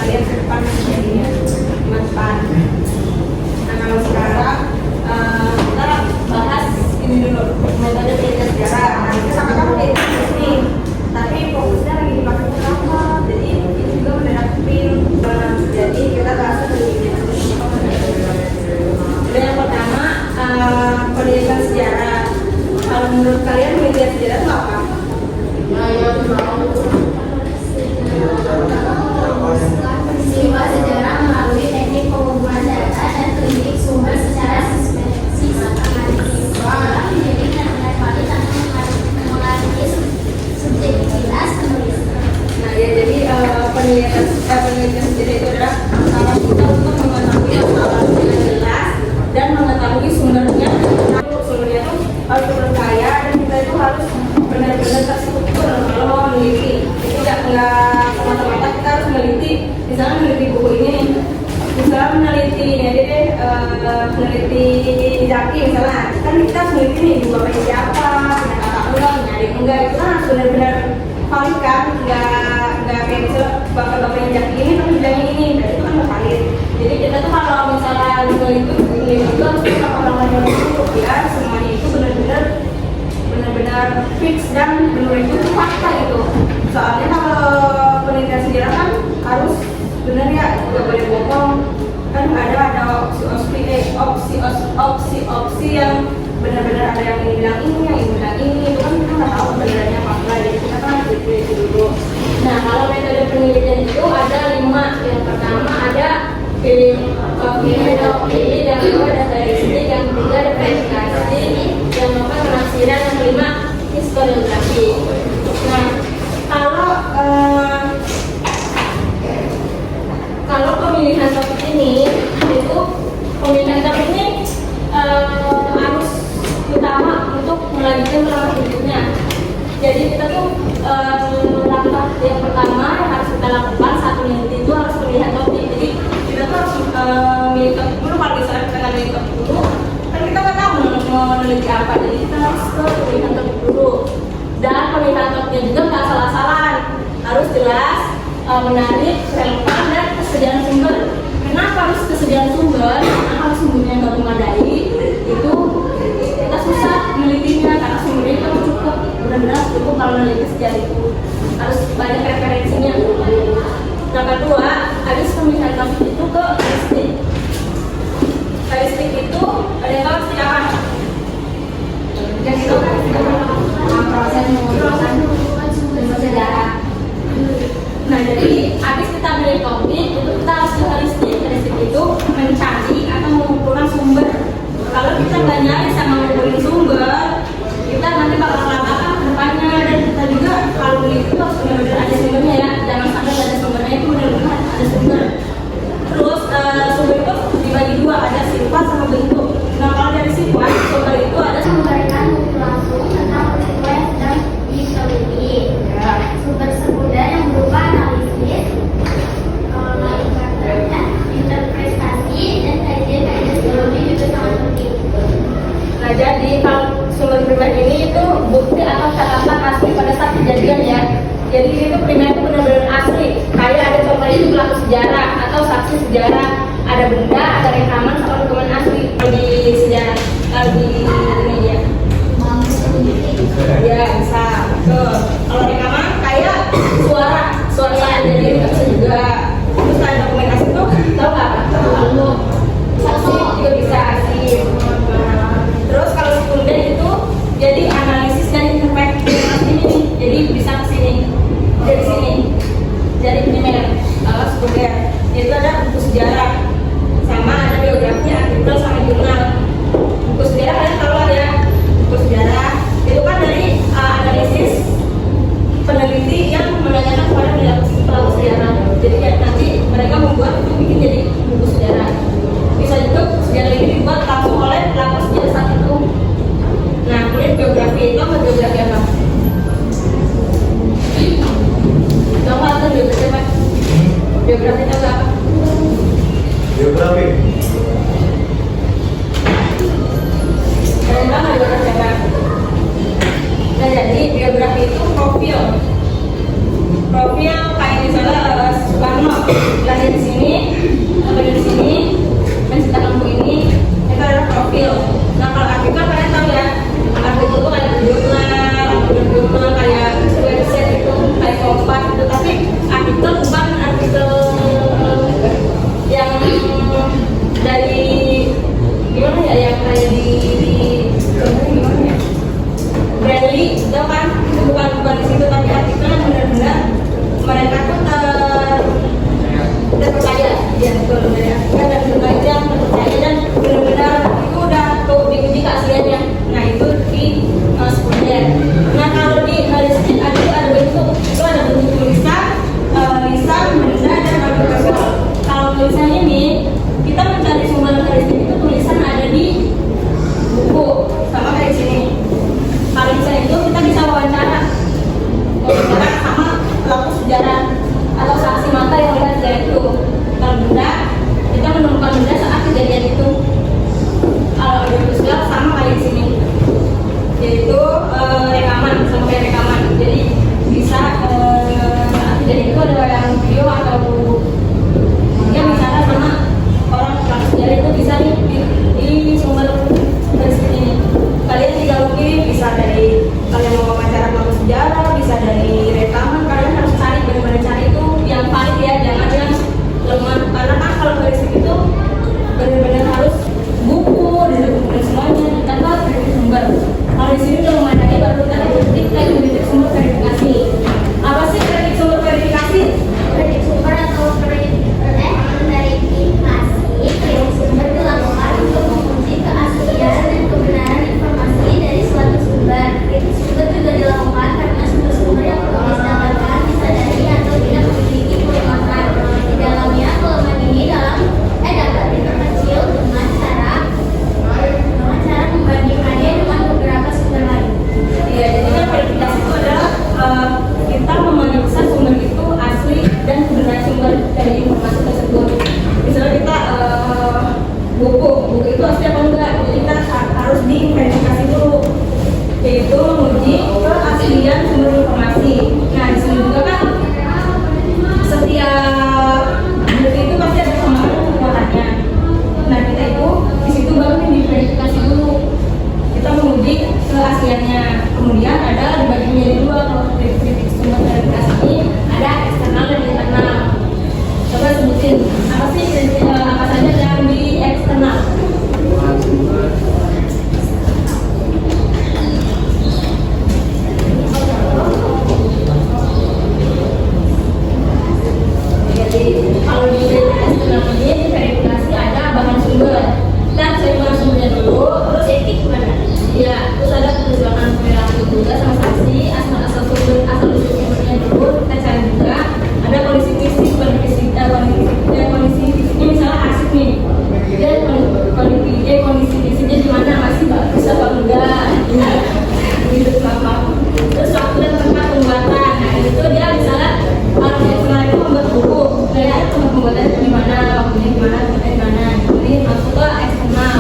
kalian ke depan jadinya depan. Nah kalau sekarang kita bahas ini dulu metode penelitian sejarah. Nah itu sama-sama penelitian nih, tapi fokusnya lagi dipakai pertama. Jadi ini juga menerapin. Jadi kita bahas penelitian. Yang pertama penelitian sejarah. Kalau menurut kalian penelitian sejarah itu apa? Menimba sejarah melalui teknik pengumpulan data dan klinik sumber secara sistematis dalam menjadi nilai kualitas menganalisis subjektivitas penulis. Nah ya, jadi penelitian sejarah itu adalah cara kita untuk mengetahui masalah dengan jelas dan mengetahui sumbernya. Sumbernya itu harus terpercaya dan kita itu harus benar-benar terstruktur kalau meneliti. Itu nggak semata-mata kita harus meneliti. Misalnya meneliti buku ini nih, misalnya meneliti ini aja deh, meneliti Zaki misalnya, kan kita harus meneliti nih buku apa siapa, punya kakak enggak, punya adik enggak, itu kan harus benar-benar valid kan, nggak kayak misalnya bapak-bapak yang Zaki ini tapi bilangnya ini, dan itu kan nggak valid. Jadi kita tuh kalau misalnya meneliti itu harus kita orang-orang itu biar semuanya itu benar-benar fix dan benar itu fakta gitu. Soalnya kalau penelitian sejarah kan harus benar ya, nggak boleh bohong. Kan ada opsi yang benar-benar ada yang bilang ini, yang bilang ini, itu kan kita nggak tahu benerannya apa enggak. Jadi kita kan harus diteliti dulu. Nah kalau metode penelitian itu ada 5. Yang pertama ada metodologi, yang kedua ada statistik, yang ketiga ada verifikasi, yang keempat penafsiran, yang kelima historiografi. Nah kalau pemilihan topik ini itu pemilihan topik ini harus utama untuk melanjutkan langkah berikutnya. Jadi kita tuh langkah yang pertama yang harus kita lakukan saat meneliti itu harus pemilihan topik. Jadi kita tuh harus memilih topik dulu. Kalau misalnya kita nggak milih topik dulu, kan kita nggak tahu mau meneliti apa. Jadi kita harus ke pemilihan topik dulu. Dan pemilihan topiknya juga nggak salah-salahan, harus jelas, menarik, relevan, dan kesediaan sumber. Kenapa harus kesediaan sumber? Karena kalau sumbernya nggak memadai, itu kita susah menelitinya karena sumbernya itu cukup, benar-benar cukup. Kalau meneliti sejarah itu harus banyak referensinya. Yang kedua, habis pemilihan topik itu ke statistik. Statistik itu ada yang tahu statistik apa? Yang itu proses mengumpulkan sumber sejarah. Nah jadi habis kita milih topik itu kita harus statistik. Statistik itu mencari atau mengumpulkan sumber. Kalau kita nggak nyari sama ngumpulin sumber, kita nanti bakal kelabakan ke depannya. Dan kita juga kalau beli itu harus benar-benar ada sumbernya ya, jangan sampai nggak ada sumbernya, itu benar-benar ada sumber. Terus sumber itu dibagi dua, ada sifat sama bentuk. Nah kalau dari sifat, sumber itu ada Memberikan bukti langsung tentang peristiwa yang sedang diteliti. Sumber sekunder yang berupa analisis, interpretasi, dan kajian-kajian psikologi juga sangat penting. Nah jadi kalau sumber primer ini itu bukti atau catatan asli pada saat kejadian ya. Jadi itu primer itu benar-benar asli. Kayak ada contoh itu pelaku sejarah atau saksi sejarah, ada benda, ada rekaman sama dokumen asli di sejarah. Di media. Ya bisa. Tuh. Kalau rekaman kayak suara yang jadi bisa juga. Terus ada dokumen asli tuh tahu nggak? Tahu. Saksi juga bisa asli. Terus kalau sekunder itu jadi analisis dan interpretasi ini, jadi bisa ke sini, dari sini, jadi primer. Kalau sekunder itu ada buku sejarah, sama ada biografi, artikel, sama jurnal. Buku sejarah kalian tahu lah ya, buku sejarah itu kan dari analisis peneliti yang menanyakan kepada pelaku sejarah. Jadi ya, nanti mereka membuat itu bikin jadi buku sejarah. Bisa juga sejarah ini dibuat langsung oleh pelaku sejarah saat itu. Nah, kemudian biografi itu apa? Biografi apa? Tahu nggak tuh biografi apa? Biografi itu apa? Biografi. Nah jadi biografi itu profil kayak misalnya Soekarno lahir jelasin apa sih apa saja yang di eksternal. Jadi kalau di eksternal ini verifikasi ada bahan sumber. Kita cari bahan sumbernya dulu, terus etik mana? Ya, terus ada perjuangan perilaku juga sama saksi, asal sumber asal usul sumbernya dulu kita cari juga. Ada kondisi fisik, kondisi fisiknya misalnya asik nih. Dan kondisi fisiknya di mana masih bagus apa enggak? Gitu apa? Terus waktu dan tempat pembuatan, nah itu dia misalnya kalau di eksternal itu membuat buku, ya tempat pembuatannya di mana, waktunya di mana, tempatnya di mana. Ini masuk ke eksternal.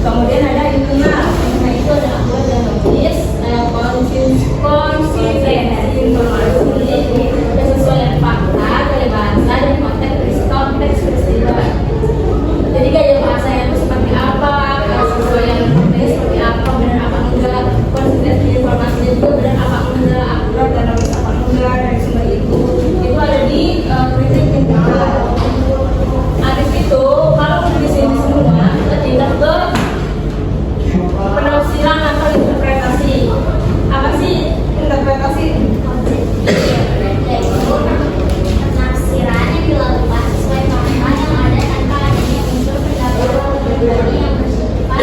Kemudian ada internal. Nah itu ada akurat dan logis, konsistensi informasi yang sesuai dengan fakta, gaya bahasa dan konteks peristiwa. Jadi gaya bahasanya itu seperti apa, kesesuaian konteks seperti apa, benar apa enggak, konsistensi informasinya juga benar apa enggak, akurat dan logis apa enggak dari sumber itu ada di kritik internal. Habis itu kalau udah di sini semua kita tindak ke penafsiran atau interpretasi. Apa sih interpretasi? Yaitu penafsiran yang dilakukan sesuai fakta yang ada tanpa adanya unsur pendapat pribadi yang bersifat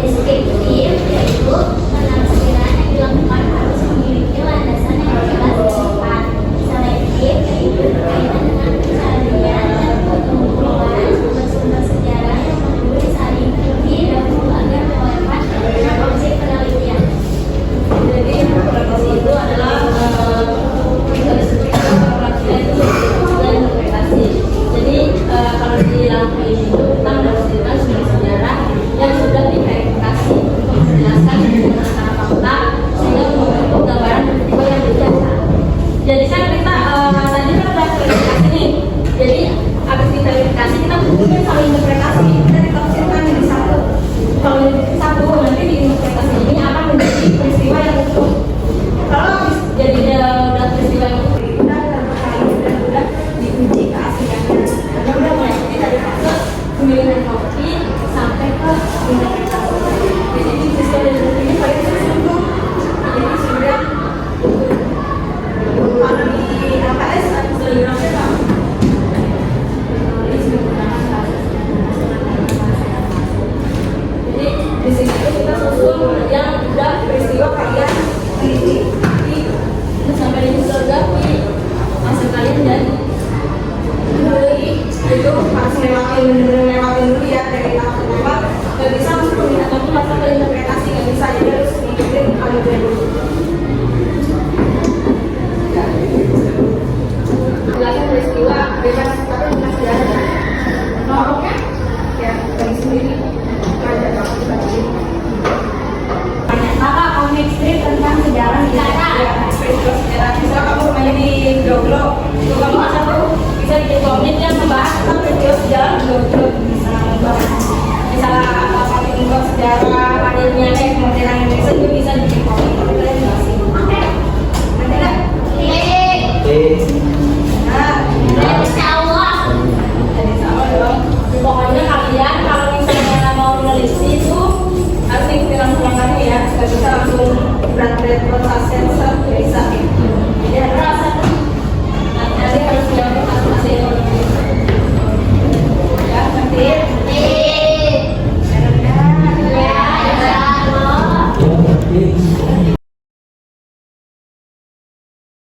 deskriptif, yaitu penafsiran yang dilakukan harus memiliki landasan yang jelas bersifat selektif, yaitu berkaitan dengan pencarian dan pengumpulan sumber-sumber sejarah yang perlu disaring terlebih dahulu agar relevan dengan objek penelitian. Jadi interpretasi itu adalah interpretasi. Jadi kalau di lampu ini itu kita mendapatkan sumber sejarah yang sudah diverifikasi untuk menjelaskan hubungan antara fakta sehingga membentuk gambaran peristiwa yang biasa. Jadi kan kita tadi kan udah verifikasi nih. Jadi habis kita verifikasi kita hubungin sama interpretasi. Kita ditafsirkan jadi satu. Kalau jadi satu nanti di interpretasi ini akan menjadi peristiwa yang utuh. Kalau jadi udah peristiwa yang utuh kita udah diuji keasliannya. Karena udah mulai dari fase pemilihan kopi sampai ke interpretasi. Jadi di peristiwa yang utuh ini paling sungguh. Jadi sudah kalau di LKS sudah berapa? Jadi di sini kita susun yang udah peristiwa kalian teliti. Jadi sampai ini selesai hasil kalian dan itu harus lewatin dulu ya dari tahap pertama. Gak bisa langsung peminat waktu langsung ke interpretasi, gak bisa, jadi harus ngikutin alurnya dulu. Jelasin peristiwa bebas tapi masih ada. Oke? Ya, dari sendiri. Maka komik strip tentang sejarah sejarah. Misalnya kamu main di blog, kamu asal tuh bisa bikin komik yang membahas tentang peristiwa sejarah di blog. Misalnya apa bikin blog sejarah, hadirnya kemodernan Indonesia juga bisa bikin komik. Oke. Nanti lah.